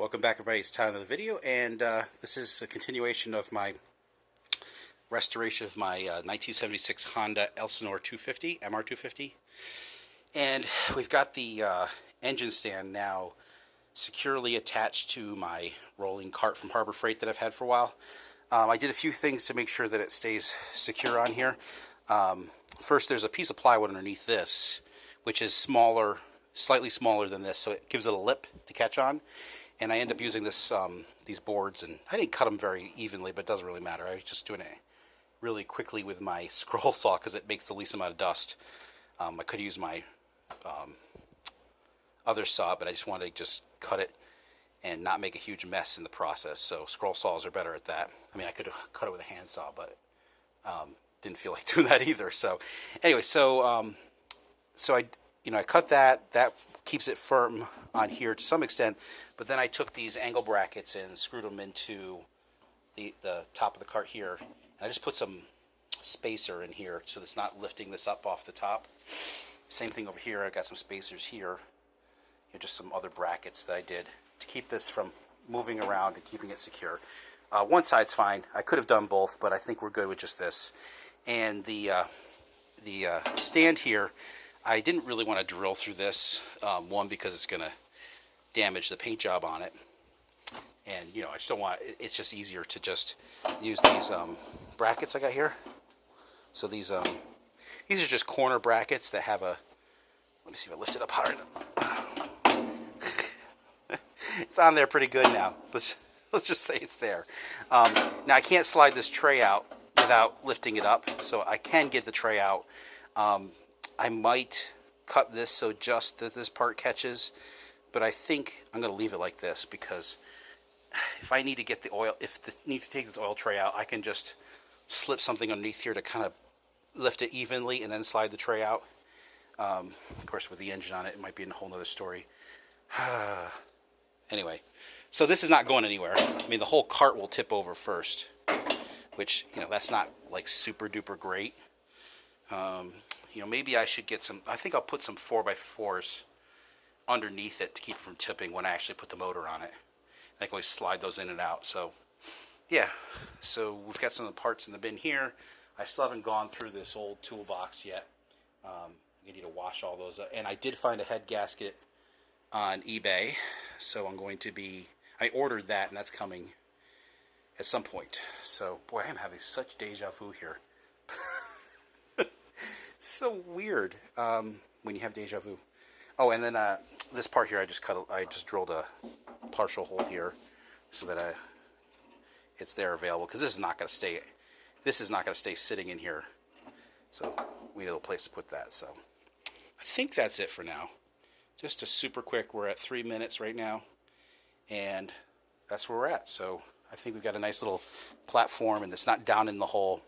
Welcome back, everybody. It's time of the video, and this is a continuation of my restoration of my 1976 Honda Elsinore 250, MR250. And we've got the engine stand now securely attached to my rolling cart from Harbor Freight that I've had for a while. I did a few things to make sure that it stays secure on here. First, there's a piece of plywood underneath this, which is smaller, slightly smaller than this, so it gives it a lip to catch on. And I end up using this these boards, and I didn't cut them very evenly, but it doesn't really matter. I was just doing it really quickly with my scroll saw because it makes the least amount of dust. I could use my other saw, but I just wanted to just cut it and not make a huge mess in the process. So scroll saws are better at that. I mean, I could have cut it with a handsaw, but didn't feel like doing that either. So anyway, so I cut that. That keeps it firm on here to some extent. But then I took these angle brackets and screwed them into the top of the cart here. And I just put some spacer in here so it's not lifting this up off the top. Same thing over here. I got some spacers here. Just some other brackets that I did to keep this from moving around and keeping it secure. One side's fine. I could have done both, but I think we're good with just this. And the stand here, I didn't really want to drill through this. One, because it's going to damage the paint job on it. And, I just don't want, it's just easier to just use these brackets I got here. So these are just corner brackets that have a, let me see if I lift it up hard enough. It's on there pretty good now. Let's just say it's there. Now I can't slide this tray out without lifting it up, so I can get the tray out. I might cut this so just that this part catches, but I think I'm going to leave it like this because if I need to get the oil, need to take this oil tray out, I can just slip something underneath here to kind of lift it evenly and then slide the tray out. Of course, with the engine on it, it might be a whole nother story. Anyway, so this is not going anywhere. I mean, the whole cart will tip over first, which, that's not like super duper great. Maybe I should get some, I think I'll put some 4x4s underneath it to keep it from tipping when I actually put the motor on it. I can always slide those in and out. So, yeah. So we've got some of the parts in the bin here. I still haven't gone through this old toolbox yet. I need to wash all those up. And I did find a head gasket on eBay. So I'm going to be, I ordered that, and that's coming at some point. So, boy, I am having such deja vu here. So weird when you have deja vu. Oh, and then this part here, I just drilled a partial hole here so that it's there available, because this is not going to stay. This is not going to stay sitting in here. So we need a little place to put that. So I think that's it for now. Just a super quick. We're at 3 minutes right now, and that's where we're at. So I think we've got a nice little platform, and it's not down in the hole.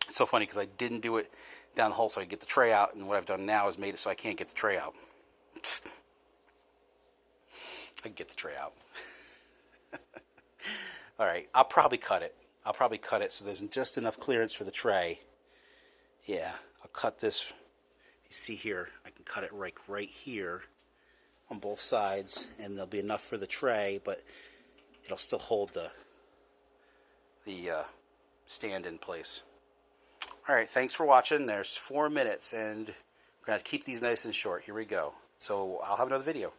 It's so funny because I didn't do it down the hole so I could get the tray out, and what I've done now is made it so I can't get the tray out. I can get the tray out. All right, I'll probably cut it. So there's just enough clearance for the tray. Yeah, I'll cut this. You see here, I can cut it right here on both sides, and there'll be enough for the tray, but it'll still hold the stand in place. All right, thanks for watching. There's 4 minutes, and we're going to keep these nice and short. Here we go. So I'll have another video.